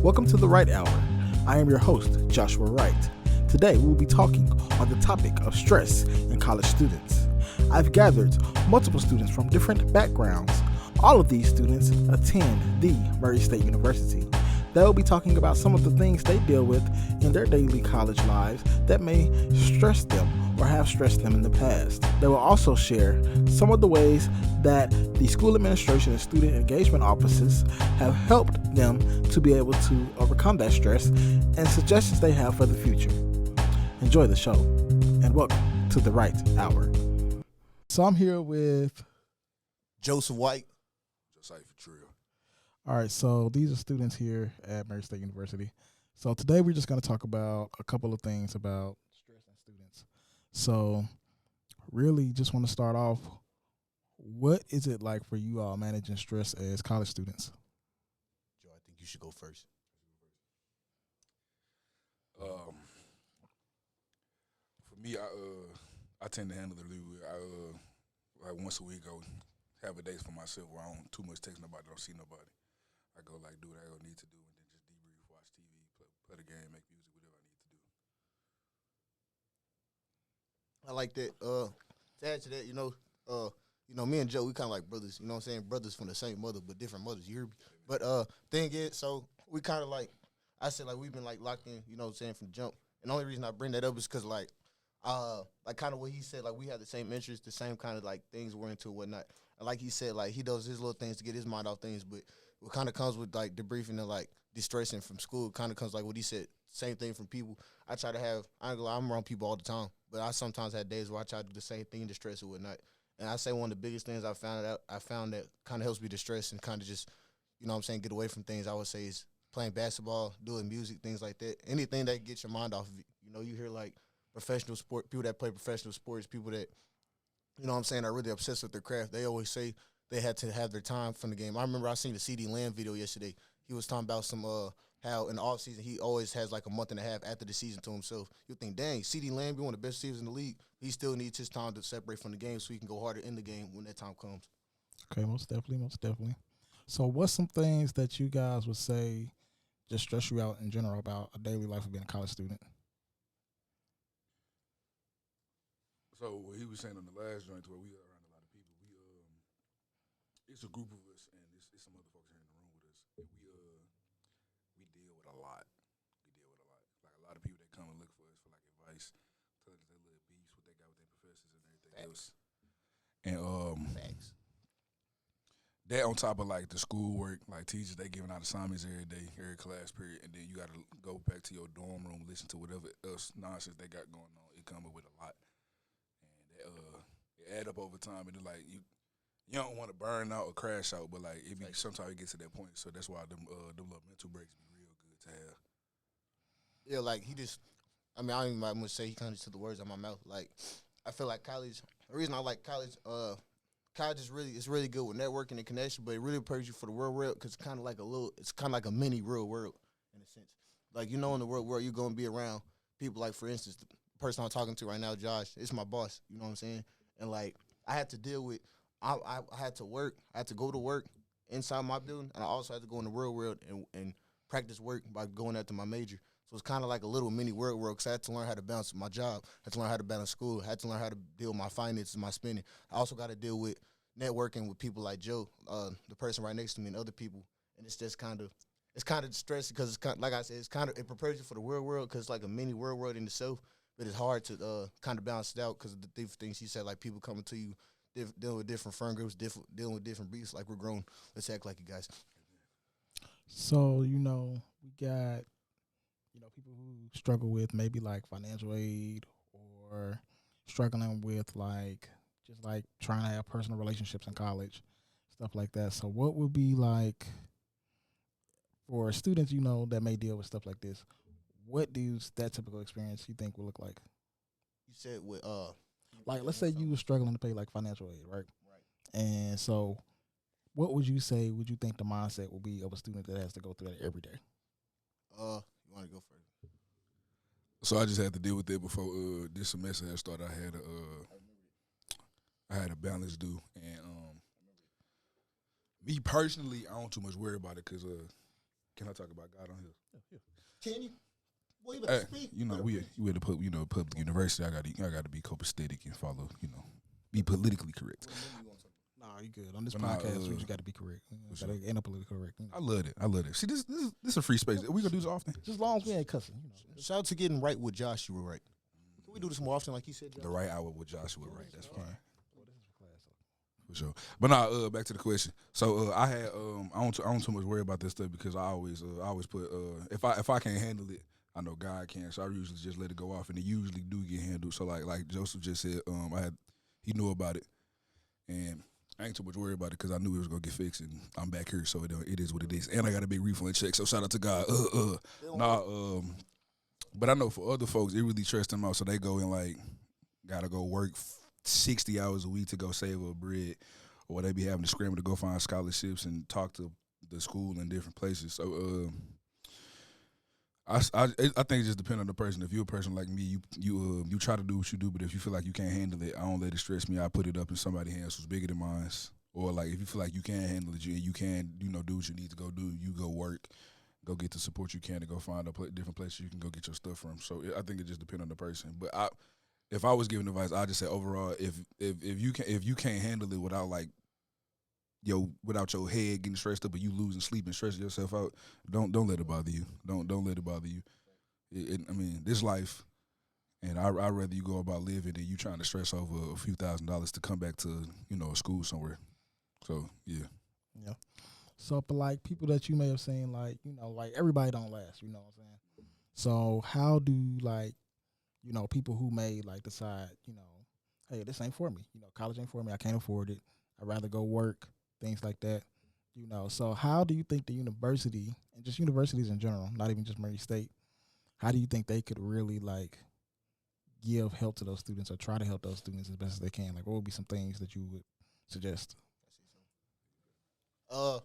Welcome to the Right Hour. I am your host, Joshua Wright. Today we will be talking on the topic of stress in college students. I've gathered multiple students from different backgrounds. All of these students attend the Murray State University. They will be talking about some of the things they deal with in their daily college lives that may stress them or have stressed them in the past. They will also share some of the ways that the school administration and student engagement offices have helped them to be able to overcome that stress and suggestions they have for the future. Enjoy the show and welcome to the Right Hour. So I'm here with Joseph White. Josiah Trill. All right, so these are students here at Murray State University. So today we're just going to talk about a couple of things about stress and students. So really just want to start off, what is it like for you all managing stress as college students? Joe, I think you should go first. For me, I tend to handle it really well. Like once a week, I have a day for myself where I don't too much text nobody, don't see nobody. I go like do what I need to do, and then just debrief, watch TV, play the game, make music, whatever I need to do. I like that. To add to that, me and Joe, we kind of like brothers. You know what I'm saying? Brothers from the same mother, but different mothers. You hear me? But thing is, so we kind of like, I said like we've been like locked in. You know what I'm saying, from the jump. And the only reason I bring that up is because like kind of what he said, like we have the same interests, the same kind of like things we're into and whatnot. And like he said, like he does his little things to get his mind off things, but what kind of comes with like debriefing and like distressing from school kind of comes like what he said, same thing from people. I try to have, I ain't gonna lie, I'm around people all the time, but I sometimes had days where I try to do the same thing, distress and whatnot. And I say one of the biggest things I found that kind of helps me distress and kind of just, you know what I'm saying, get away from things, I would say is playing basketball, doing music, things like that. Anything that gets your mind off of it. You know, you hear like professional sport, people that play professional sports, people that, you know what I'm saying, are really obsessed with their craft. They always say they had to have their time from the game. I remember I seen the CD Lamb video yesterday. He was talking about some how in the offseason he always has like a month and a half after the season to himself. You think, dang, CD Lamb be one of the best receivers in the league. He still needs his time to separate from the game so he can go harder in the game when that time comes. Okay, most definitely. So what's some things that you guys would say just stress you out in general about a daily life of being a college student? So what he was saying on the last joint, where we are around a lot of people, it's a group of us, and it's some other folks here in the room with us. And we deal with a lot. Like a lot of people that come and look for us for like advice, tell us their little beefs, what they got with their professors and everything else. And Facts. that on top of like the schoolwork, like teachers, they giving out assignments every day, every class period, and then you got to go back to your dorm room, listen to whatever else nonsense they got going on. It come up with a lot. It add up over time, and like you don't want to burn out or crash out, but like sometimes it gets to that point. So that's why them little mental breaks be real good to have. Yeah, like he just, I mean, I don't even might much say he kind of took the words out of my mouth. Like, I feel like college, the reason I like college is really good with networking and connection, but it really prepares you for the real world because it's kind of like a mini real world in a sense. Like, in the real world, you're going to be around people like, for instance, the person I'm talking to right now, Josh, it's my boss, you know what I'm saying? And, like, I had to deal with, I had to work, I had to go to work inside my building, and I also had to go in the real world and practice work by going after my major. So it's kind of like a little mini world because I had to learn how to balance my job, I had to learn how to balance school, I had to learn how to deal with my finances, my spending. I also got to deal with networking with people like Joe, the person right next to me, and other people. And it's just kind of, stressing because it's kind of, like I said, it prepares you for the real world because it's like a mini real world in itself. But it's hard to kind of balance it out because of the different things he said, like people coming to you, dealing with different friend groups, dealing with different beats. Like we're grown. Let's act like you guys. So, we got, people who struggle with maybe like financial aid or struggling with like, just like trying to have personal relationships in college, stuff like that. So what would be like for students, that may deal with stuff like this, what does that typical experience you think will look like? You said with like let's say you were struggling to pay like financial aid, right? Right. And so what would you think the mindset would be of a student that has to go through that every day? You want to go first? So I just had to deal with it before this semester had started. I had a balance due, and me personally, I don't too much worry about it because Can I talk about God on here? Can you? Well, you better Hey, speak. you know, we at the public university. I got to be copacetic and follow. Be politically correct. Nah, you good. On this But nah, podcast, you just got to be correct. You sure. got to end up politically correct. You know. I love it. See, this is a free space. We gonna do this often. Just as long as we ain't cussing. You know. Shout out to getting right with Josh. You were right. Can we do this more often, like you said, Josh? The right hour with Joshua, right? That's fine. Well, this is for class. For sure. But nah, back to the question. So I had I don't too much worry about this stuff because I always put if I can't handle it, I know God can. So I usually just let it go off, and it usually do get handled. So like Joseph just said, he knew about it, and I ain't too much worried about it because I knew it was gonna get fixed, and I'm back here, so it is what it is. And I got a big refund check, so shout out to God. But I know for other folks, it really stressed them out, so they go and like gotta go work 60 hours a week to go save up bread, or they be having to scramble to go find scholarships and talk to the school in different places. So I think it just depends on the person. If you're a person like me, you try to do what you do, but if you feel like you can't handle it, I don't let it stress me. I put it up in somebody's hands who's bigger than mine. Or like if you feel like you can't handle it, you can do what you need to go do. You go work, go get the support you can, to go find different places you can go get your stuff from. So I think it just depends on the person. But if I was giving advice, I'd just say overall, if you can't handle it without without your head getting stressed up, or you losing sleep and stressing yourself out, don't let it bother you. Don't let it bother you. I mean, this life, and I'd rather you go about living than you trying to stress over a few $1,000s to come back to a school somewhere. So yeah. Yeah. So for like people that you may have seen, like like everybody don't last. You know what I'm saying? So how do like people who may like decide hey, this ain't for me. College ain't for me. I can't afford it. I'd rather go work. Things like that, So how do you think the university, and just universities in general, not even just Murray State, how do you think they could really like give help to those students or try to help those students as best as they can? Like, what would be some things that you would suggest? In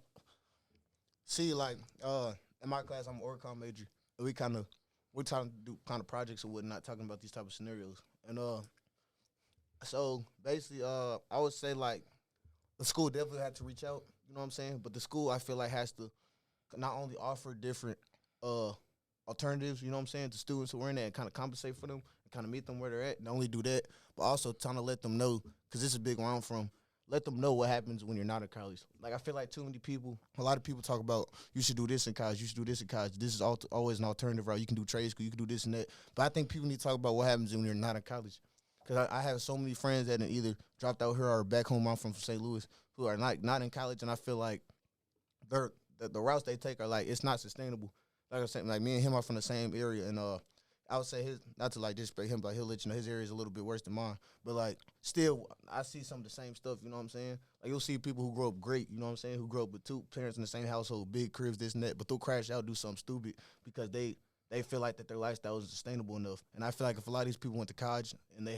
my class, I'm an org-com major. We're trying to do kind of projects or whatnot, talking about these type of scenarios. And so basically, I would say like, the school definitely had to reach out, you know what I'm saying? But the school, I feel like, has to not only offer different alternatives, you know what I'm saying, to students who are in there and kind of compensate for them and kind of meet them where they're at. Not only do that, but also trying to let them know, because this is a big where I'm from, let them know what happens when you're not in college. Like, I feel like a lot of people talk about you should do this in college, you should do this in college. This is always an alternative route. You can do trade school, you can do this and that. But I think people need to talk about what happens when you're not in college. Because I have so many friends that either dropped out here or back home. I'm from St. Louis, who are not in college, and I feel like the routes they take are like, it's not sustainable. Like I said, like me and him are from the same area, and I would say not to like disrespect him, but he'll let you know his area is a little bit worse than mine. But like still, I see some of the same stuff. You know what I'm saying? Like you'll see people who grow up great. You know what I'm saying? Who grow up with two parents in the same household, big cribs, this and that, but they'll crash out, do something stupid because they feel like that their lifestyle isn't sustainable enough. And I feel like if a lot of these people went to college and they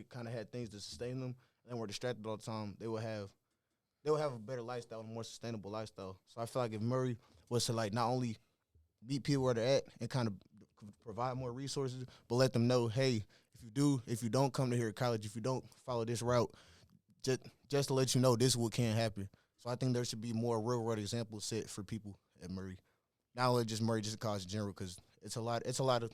kind of had things to sustain them and were distracted all the time, they would have a better lifestyle, a more sustainable lifestyle. So I feel like if Murray was to like not only meet people where they're at and kind of provide more resources, but let them know, hey, if you don't come to here at college, if you don't follow this route, just to let you know, this is what can happen. So I think there should be more real world examples set for people at Murray. Not only just Murray, just college in general, because it's a lot of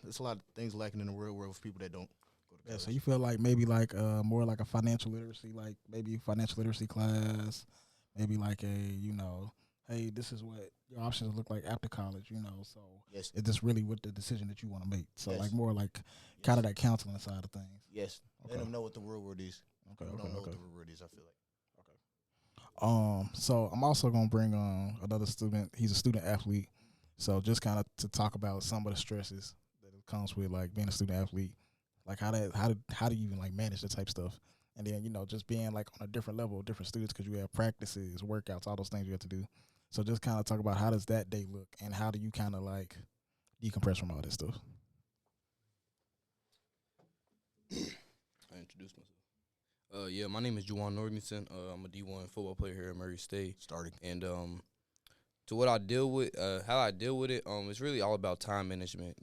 things lacking in the real world for people that don't go to college. Yeah, so you feel like maybe like more like a financial literacy, like maybe financial literacy class, maybe like hey, this is what your options look like after college, so yes. It's just really what the decision that you want to make. So yes. like more like kind of that counseling side of things. Yes. Okay. Let them know what the real world is. Okay. People don't know what the real world is, I feel like. So I'm also gonna bring on another student. He's a student athlete. So just kind of to talk about some of the stresses that it comes with like being a student athlete, like how do you even like manage that type of stuff, and then just being like on a different level with different students because you have practices, workouts, all those things you have to do. So just kind of talk about how does that day look and how do you kind of like decompress from all this stuff. I introduced myself. Yeah, my name is Juwan Norgenson. I'm a D1 football player here at Murray State. Starting. And to what I deal with, how I deal with it, it's really all about time management.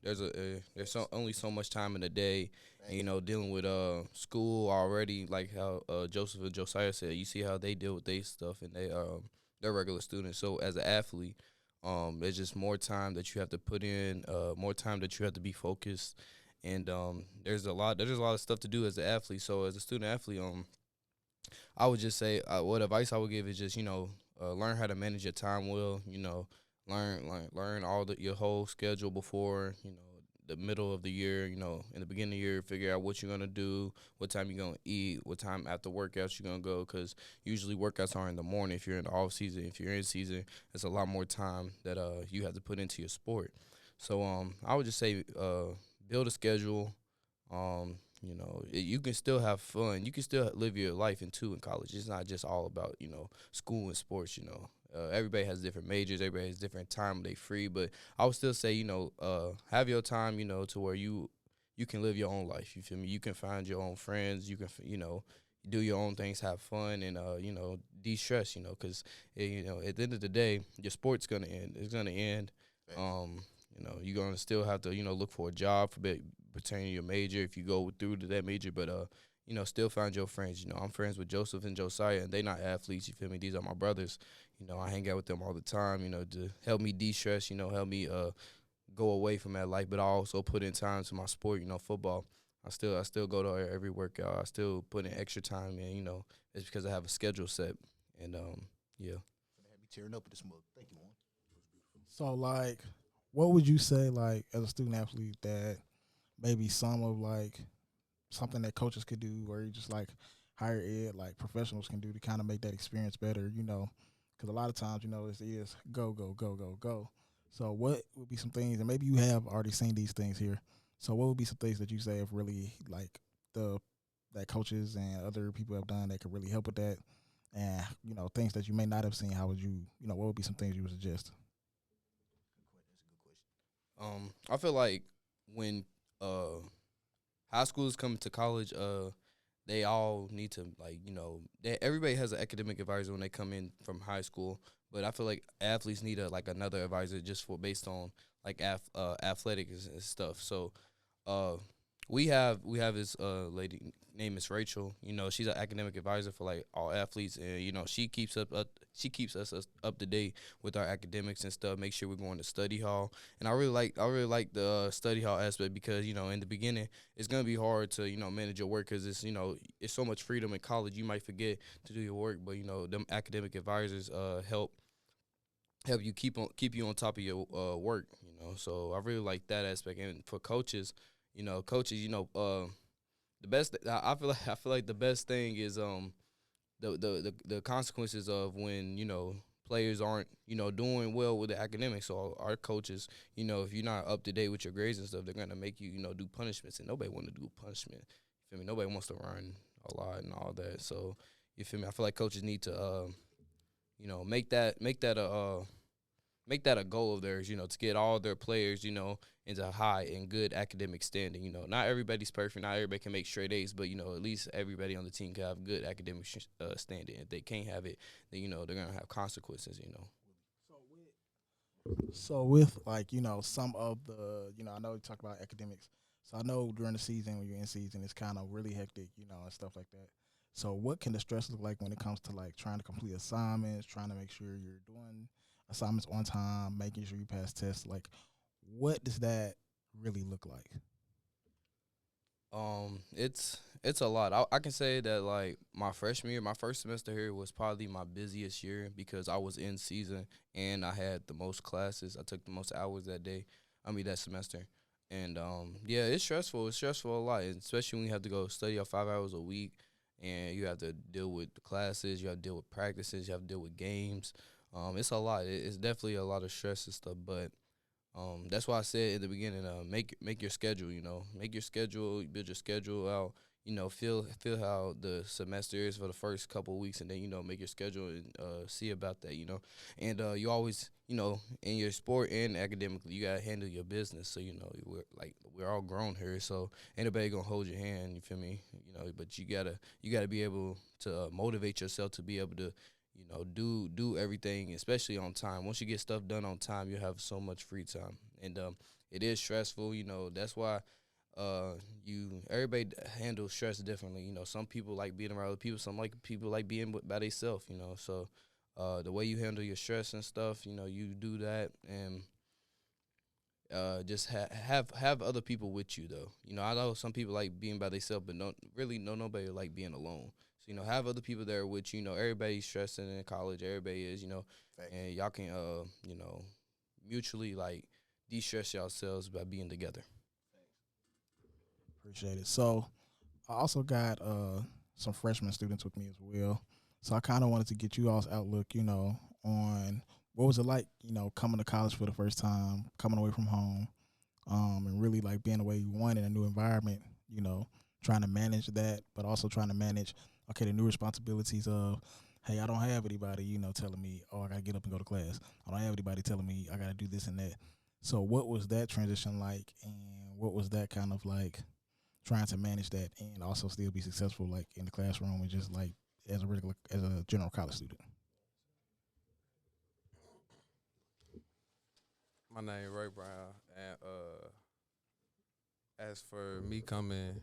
There's only so much time in the day, and dealing with school already, like how Joseph and Josiah said. You see how they deal with their stuff and they're regular students. So as an athlete, There's just more time that you have to put in, more time that you have to be focused, and there's a lot of stuff to do as an athlete. So as a student athlete, I would just say what advice I would give is just learn how to manage your time well. Learn your whole schedule before the middle of the year. In the beginning of the year, figure out what you're gonna do, what time you're gonna eat, what time after workouts you're gonna go. Because usually workouts are in the morning. If you're in the off season, if you're in season, it's a lot more time that you have to put into your sport. So I would just say build a schedule. You can still have fun. You can still live your life in college. It's not just all about school and sports. Everybody has different majors. Everybody has different time they free. But I would still say have your time. To where you can live your own life. You feel me? You can find your own friends. You can do your own things, have fun, and de-stress. Because at the end of the day, your sport's gonna end. It's gonna end. You're gonna still have to look for a job pertaining to your major if you go through to that major, but still find your friends. I'm friends with Joseph and Josiah, and they not athletes. You feel me? These are my brothers. I hang out with them all the time. To help me de-stress. Help me go away from that life, but I also put in time to my sport. Football. I still go to every workout. I still put in extra time, and it's because I have a schedule set, and yeah. Have me tearing up with this mug. Thank you, Juan. So, like, what would you say, like, as a student athlete, that maybe some of, like, something that coaches could do, or you just, like, higher ed, like, professionals can do to kind of make that experience better, Because a lot of times, it is go, go, go, go, go. So what would be some things, and maybe you have already seen these things here, so what would be some things that you say have really, like, that coaches and other people have done that could really help with that? And, things that you may not have seen, how would you, what would be some things you would suggest? I feel like when high schoolers come to college, they all need to everybody has an academic advisor when they come in from high school, but I feel like athletes need another advisor just for based on like athletics and stuff. So we have this lady named Miss Rachel. She's an academic advisor for like all athletes, and she keeps us up to date with our academics and stuff. Make sure we're going to study hall, and I really like the study hall aspect because in the beginning it's gonna be hard to manage your work because it's so much freedom in college. You might forget to do your work, but them academic advisors help you keep you on top of your work. So I really like that aspect, and for coaches. The best. I feel like the best thing is the consequences of when players aren't doing well with the academics. So our coaches, if you're not up to date with your grades and stuff, they're gonna make you do punishments, and nobody want to do punishment. You feel me? Nobody wants to run a lot and all that. So you feel me? I feel like coaches need to make that a goal of theirs, to get all their players, into high and good academic standing. Not everybody's perfect. Not everybody can make straight A's, but, at least everybody on the team can have good academic standing. If they can't have it, then, they're going to have consequences, So with, like, some of the, I know you talk about academics. So I know during the season, when you're in season, it's kind of really hectic, and stuff like that. So what can the stress look like when it comes to, like, trying to complete assignments, trying to make sure you're doing assignments on time, making sure you pass tests? Like, what does that really look like? It's a lot. I can say that like my freshman year, my first semester here was probably my busiest year because I was in season and I had the most classes. I took the most hours that semester. And yeah, it's stressful. It's stressful a lot, and especially when you have to go study 5 hours a week and you have to deal with the classes, you have to deal with practices, you have to deal with games. It's a lot. It's definitely a lot of stress and stuff, but that's why I said in the beginning, make your schedule. Make your schedule, build your schedule out. Feel how the semester is for the first couple of weeks, and then make your schedule and see about that. And you always in your sport and academically, you gotta handle your business. So we're all grown here, so ain't nobody gonna hold your hand. You feel me? But you gotta be able to motivate yourself to be able to do everything, especially on time. Once you get stuff done on time, you have so much free time, and it is stressful. That's why everybody handles stress differently. Some people like being around other people. Some people like being by themselves. So the way you handle your stress and stuff, you do that, and just have other people with you though. I know some people like being by themselves, but don't really know nobody like being alone. So have other people there with you. Everybody's stressing in college. Everybody is, Facts. and y'all can mutually like de-stress yourselves by being together. Appreciate it. So I also got some freshman students with me as well. So I kind of wanted to get you all's outlook, on what was it like, coming to college for the first time, coming away from home, and really like being away in a new environment, trying to manage that, but also trying to manage, okay, the new responsibilities of, hey, I don't have anybody, telling me, oh, I got to get up and go to class. I don't have anybody telling me I got to do this and that. So what was that transition like, and what was that kind of like trying to manage that and also still be successful like in the classroom and just like as a general college student? My name Ray Brown, and as for me coming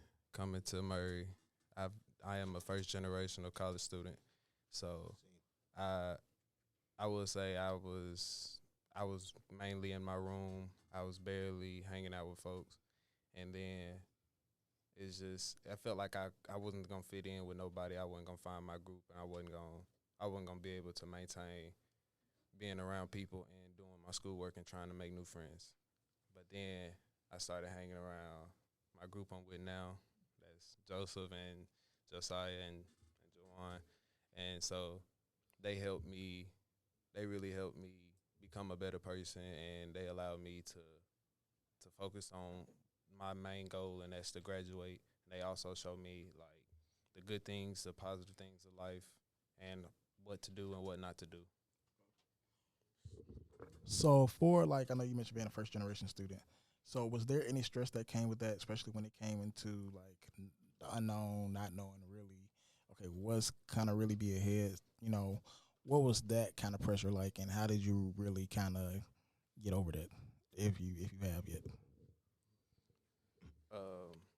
to Murray, I am a first generational college student, so I would say I was mainly in my room. I was barely hanging out with folks, and then it's just I felt like I wasn't gonna fit in with nobody. I wasn't gonna find my group, and I wasn't gonna be able to maintain being around people and doing my schoolwork and trying to make new friends. But then I started hanging around my group I'm with now. That's Joseph and Josiah and Jawan. And so they really helped me become a better person, and they allowed me to focus on my main goal, and that's to graduate. And they also showed me like the good things, the positive things of life, and what to do and what not to do. So for like, I know you mentioned being a first generation student. So was there any stress that came with that, especially when it came into like the unknown, not knowing really, okay, what's kind of really be ahead? What was that kind of pressure like, and how did you really kind of get over that, if you have yet?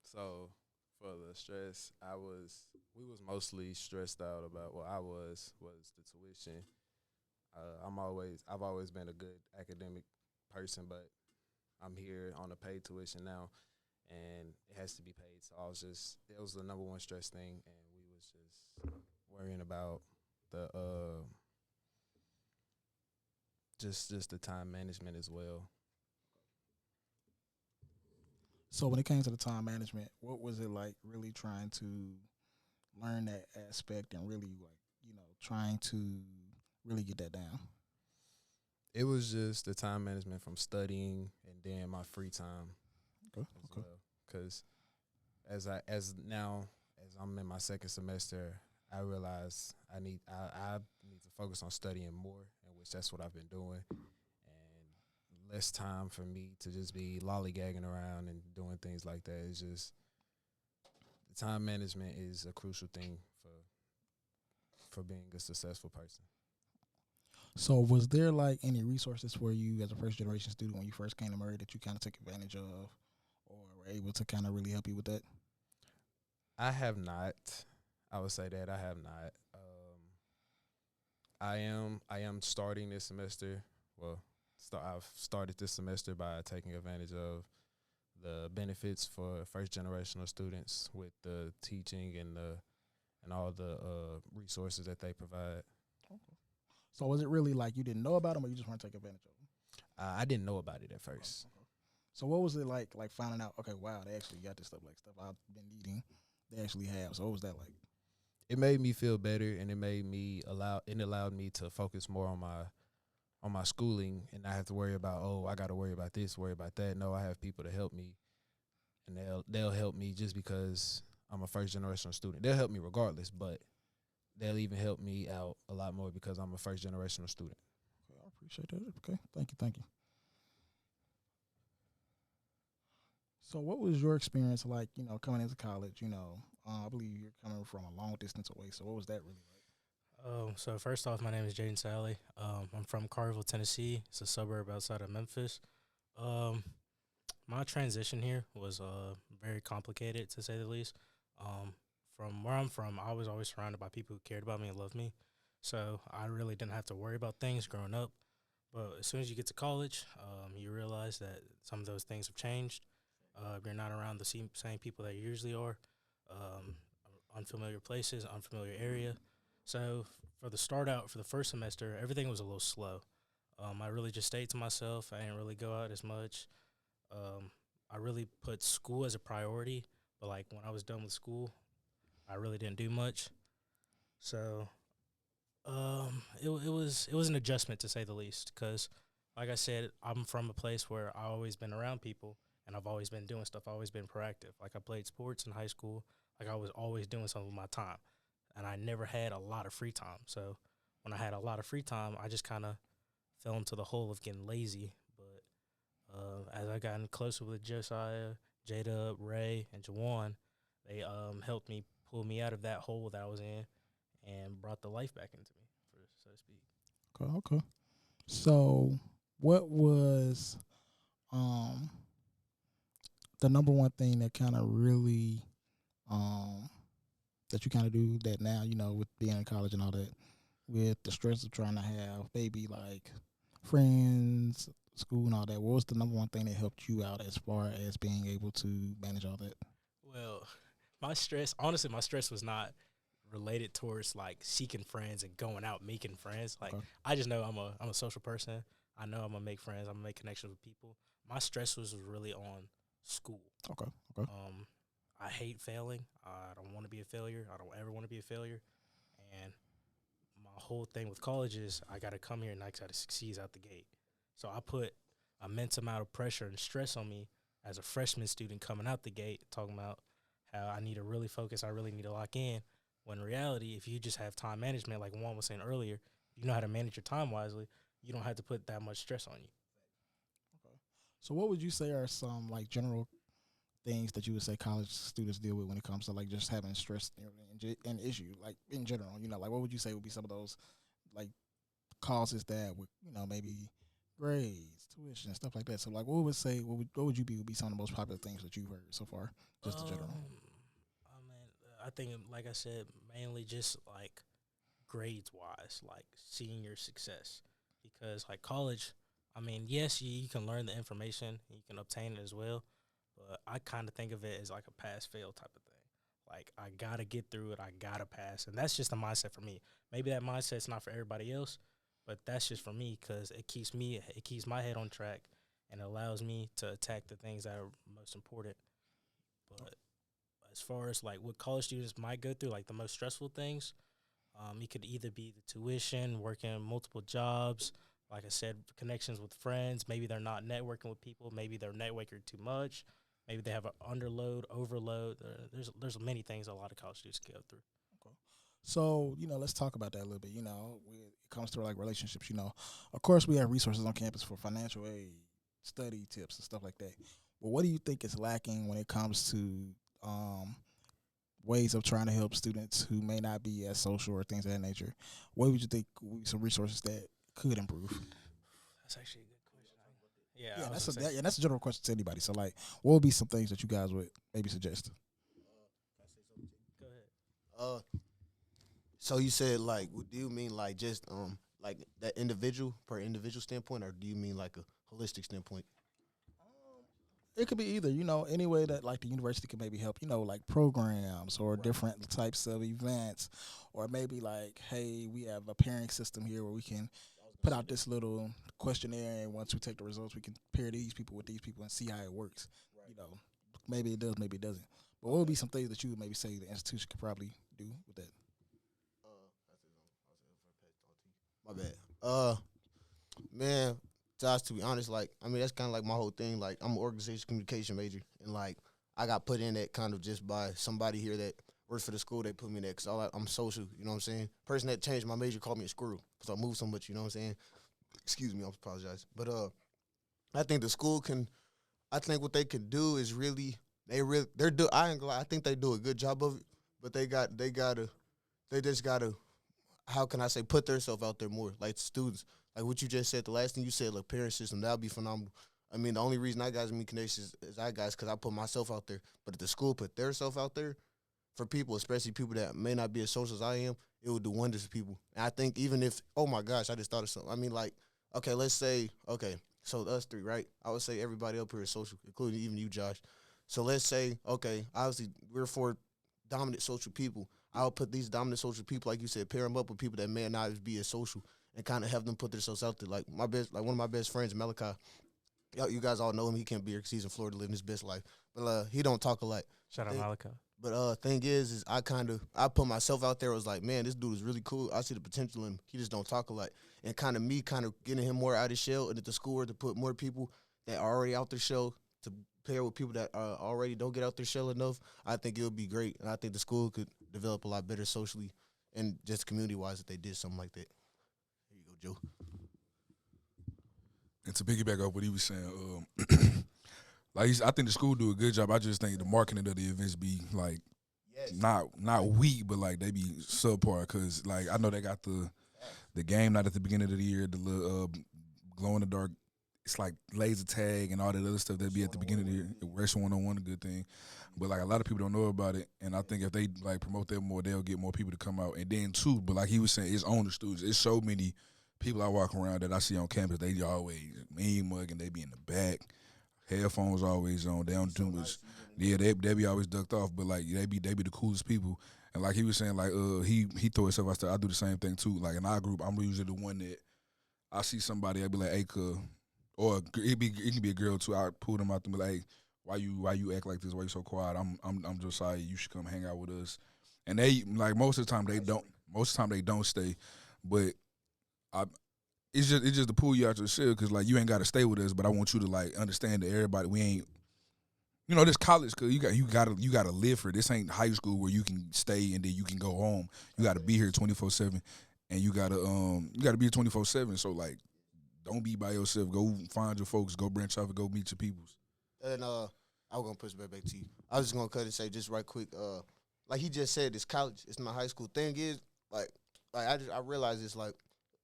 So for the stress, we was mostly stressed out about I was the tuition. I've always been a good academic person, but I'm here on a paid tuition now, and it has to be paid. So it was the number one stress thing, and we was just worrying about the just the time management as well. So when it came to the time management, what was it like really trying to learn that aspect and really like, trying to really get that down? It was just the time management from studying and then my free time Okay. as well. Because as I'm in my second semester, I realize I need to focus on studying more, in which that's what I've been doing, and less time for me to just be lollygagging around and doing things like that. It's just the time management is a crucial thing for being a successful person. So was there like any resources for you as a first generation student when you first came to Murray that you kind of took advantage of or were able to kind of really help you with that? I have not. I would say that I have not. I am starting this semester. Well, I've started this semester by taking advantage of the benefits for first generational students with the teaching and all the resources that they provide. Okay. So was it really like you didn't know about them, or you just weren't taking advantage of them? I didn't know about it at first. Okay. So what was it like finding out, okay, wow, they actually got this stuff I've been needing, they actually have. So what was that like? It made me feel better, and it allowed me to focus more on my schooling and not have to worry about, I got to worry about this, worry about that. No, I have people to help me, and they'll help me just because I'm a first generational student. They'll help me regardless, but they'll even help me out a lot more because I'm a first generational student. Okay, I appreciate that. Okay, thank you. So what was your experience like, coming into college? I believe you're coming from a long distance away. So what was that really like? So first off, my name is Jaden Sally. I'm from Carterville, Tennessee. It's a suburb outside of Memphis. My transition here was very complicated, to say the least. From where I'm from, I was always surrounded by people who cared about me and loved me. So I really didn't have to worry about things growing up. But as soon as you get to college, you realize that some of those things have changed. You're not around the same people that you usually are. Um, Unfamiliar places, unfamiliar area. So for the start out for the first semester, everything was a little slow. I really just stayed to myself. I didn't really go out as much. I really put school as a priority, but like when I was done with school, I really didn't do much. So it was an adjustment to say the least. Cause like I said, I'm from a place where I always been around people, and I've always been doing stuff. I've always been proactive. Like I played sports in high school. Like I was always doing something with my time, and I never had a lot of free time. So when I had a lot of free time, I just kind of fell into the hole of getting lazy. But as I gotten closer with Josiah, Jada, Ray, and Jawan, they helped me pull me out of that hole that I was in and brought the life back into me, for so to speak. Okay. So, what was um the number one thing that kind of really that you kind of do that now, with being in college and all that, with the stress of trying to have maybe like friends, school, and all that? What was the number one thing that helped you out as far as being able to manage all that? Well, my stress was not related towards like seeking friends and going out making friends. Like Okay. I just know I'm a social person. I know I'm gonna make friends. I'm gonna make connections with people. My stress was really on school. Okay. I hate failing. I don't want to be a failure. I don't ever want to be a failure. And my whole thing with college is I got to come here and I got to succeed out the gate. So I put immense amount of pressure and stress on me as a freshman student coming out the gate, talking about how I need to really focus. I really need to lock in. When in reality, if you just have time management, like Juan was saying earlier, you know how to manage your time wisely. You don't have to put that much stress on you. So, what would you say are some like general things that you would say college students deal with when it comes to like just having stress and issue, like in general? Like what would you say would be some of those like causes that would maybe grades, tuition, stuff like that? So, like, what would you be would be some of the most popular things that you've heard so far, just in general? I mean, I think, like I said, mainly just like grades wise, like seeing your success. Because like college, I mean, yes, you can learn the information, you can obtain it as well, but I kind of think of it as like a pass fail type of thing. Like I gotta get through it, I gotta pass, and that's just the mindset for me. Maybe that mindset's not for everybody else, but that's just for me because it keeps my head on track, and it allows me to attack the things that are most important. But as far as like what college students might go through, like the most stressful things, it could either be the tuition, working multiple jobs, like I said, connections with friends. Maybe they're not networking with people. Maybe they're networking too much. Maybe they have an underload, overload. There's many things a lot of college students go through. So, let's talk about that a little bit. When it comes to like relationships, of course we have resources on campus for financial aid, study tips, and stuff like that. But what do you think is lacking when it comes to ways of trying to help students who may not be as social or things of that nature? What would you think would be some resources that could improve? That's actually a good question. That's a general question to anybody. So, like, what would be some things that you guys would maybe suggest? Go ahead. So you said like, do you mean like just like that individual standpoint, or do you mean like a holistic standpoint? It could be either, any way that like the university can maybe help, like programs or different types of events, or maybe like, hey, we have a pairing system here where we can put out this little questionnaire, and once we take the results, we can pair these people with these people and see how it works. Maybe it does, maybe it doesn't. But what would be some things that you would maybe say the institution could probably do with that? My bad. Man, Josh, to be honest, like, I mean, that's kind of like my whole thing. Like, I'm an organization communication major, and like, I got put in that kind of just by somebody here that works for the school. They put me in that because I'm social. You know what I'm saying? Person that changed my major called me a squirrel because I move so much. You know what I'm saying? Excuse me, I apologize. But I think the school can. I think what they can do is they're do. I ain't gonna lie, I think they do a good job of it, but they just gotta. How can I say, put themselves out there more, like students, like what you just said. The last thing you said, like parent system, that'd be phenomenal. I mean, the only reason I got as many connections as I got is because I put myself out there. But if the school put their self out there for people, especially people that may not be as social as I am, it would do wonders for people. And I think even if, oh my gosh, I just thought of something. I mean, like, okay, let's say, okay, so us three, right? I would say everybody up here is social, including even you, Josh. So let's say, okay, obviously we're for dominant social people. I'll put these dominant social people, like you said, pair them up with people that may not be as social and kind of have them put themselves out there. Like one of my best friends, Malachi. You guys all know him. He can't be here because he's in Florida living his best life. But he don't talk a lot. Shout out Malachi. But thing is I put myself out there. I was like, man, this dude is really cool. I see the potential in him. He just don't talk a lot. And kind of getting him more out of his shell, and at the school to put more people that are already out their shell to pair with people that already don't get out their shell enough. I think it would be great, and I think the school could develop a lot better socially and just community-wise if they did something like that. Here you go, Joe. And to piggyback off what he was saying, I think the school do a good job. I just think the marketing of the events be like not weak, but like they be subpar. Because like I know they got the game night at the beginning of the year, the little glow in the dark. It's like laser tag and all that other stuff that be at the beginning of the year. Wrestling 101, a good thing. But like a lot of people don't know about it, and I think if they like promote that more, they'll get more people to come out. And then too, but like he was saying, it's on the students. It's so many people I walk around that I see on campus. They always mean mugging. They be in the back, headphones always on. They don't do much. Yeah, they be always ducked off. But like they be the coolest people. And like he was saying, like he throw himself out there. I do the same thing too. Like in our group, I'm usually the one that I see somebody, I be like, hey, cuz. Or it can be a girl too. I pull them out and be like, hey, why you act like this? Why you so quiet? I'm just sorry. You should come hang out with us. And they like most of the time they don't. Most of the time they don't stay. But it's just to pull you out your shell because like you ain't got to stay with us. But I want you to like understand that everybody we ain't. You know, this college, cause you gotta live for it. This ain't high school where you can stay and then you can go home. You gotta be here 24/7, and you gotta be here 24/7. So like. Don't be by yourself. Go find your folks. Go branch off and go meet your peoples. And I was gonna push back to you. I was just gonna cut and say just right quick. Like he just said, it's college. It's not high school. Thing is, like I realize it's like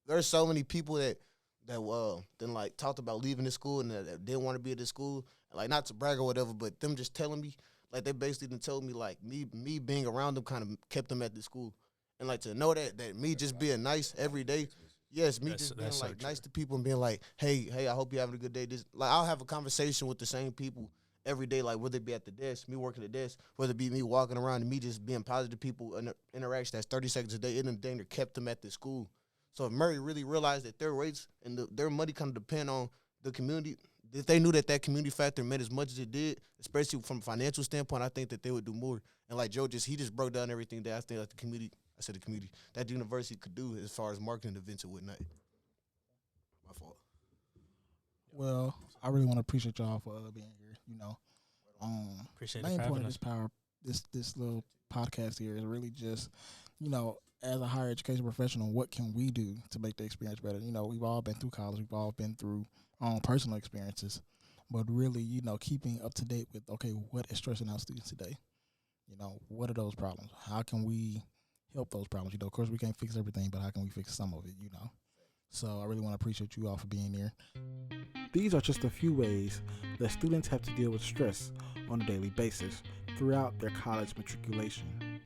there's so many people that then like talked about leaving the school and that didn't want to be at the school. And, like not to brag or whatever, but them just telling me like they basically done told me like me being around them kind of kept them at the school. And like to know that me just being nice every day. Yes, me just being like so nice to people and being like, hey, I hope you're having a good day. This like I'll have a conversation with the same people every day, like whether it be at the desk, me working at the desk, whether it be me walking around and me just being positive people and interaction that's 30 seconds a day, it dang near kept them at the school. So if Murray really realized that their rates and their money kind of depend on the community, if they knew that community factor meant as much as it did, especially from a financial standpoint, I think that they would do more. And like Joe he just broke down everything that I think like the community that the university could do as far as marketing events and whatnot. My fault. Well, I really want to appreciate y'all for being here. You know, Appreciate main it for point having of us. this little podcast here is really just, you know, as a higher education professional, what can we do to make the experience better? You know, we've all been through college, we've all been through our own personal experiences, but really, you know, keeping up to date with what is stressing out students today. You know, what are those problems? How can we help those problems? You know, of course, we can't fix everything, but how can we fix some of it, you know? So I really want to appreciate you all for being here. These are just a few ways that students have to deal with stress on a daily basis throughout their college matriculation.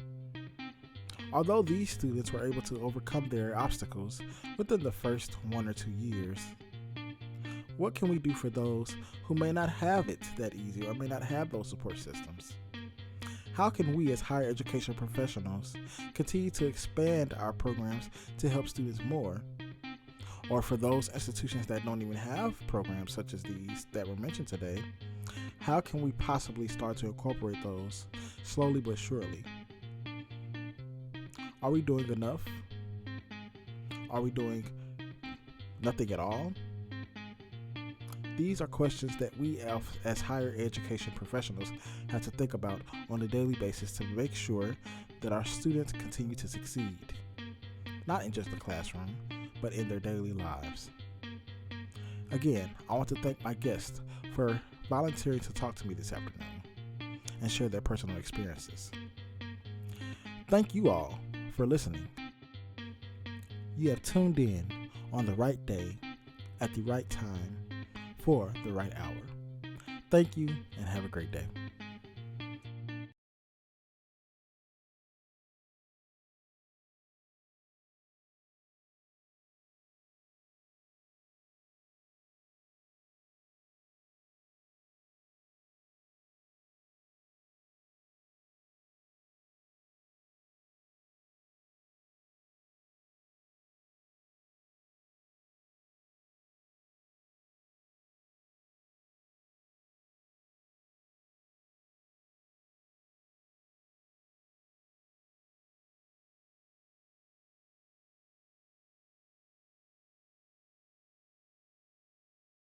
Although these students were able to overcome their obstacles within the first 1 or 2 years, what can we do for those who may not have it that easy or may not have those support systems? How can we as higher education professionals continue to expand our programs to help students more? Or for those institutions that don't even have programs such as these that were mentioned today, how can we possibly start to incorporate those slowly but surely? Are we doing enough? Are we doing nothing at all? These are questions that we as higher education professionals have to think about on a daily basis to make sure that our students continue to succeed, not in just the classroom, but in their daily lives. Again, I want to thank my guests for volunteering to talk to me this afternoon and share their personal experiences. Thank you all for listening. You have tuned in on the right day, at the right time, for the right hour. Thank you and have a great day.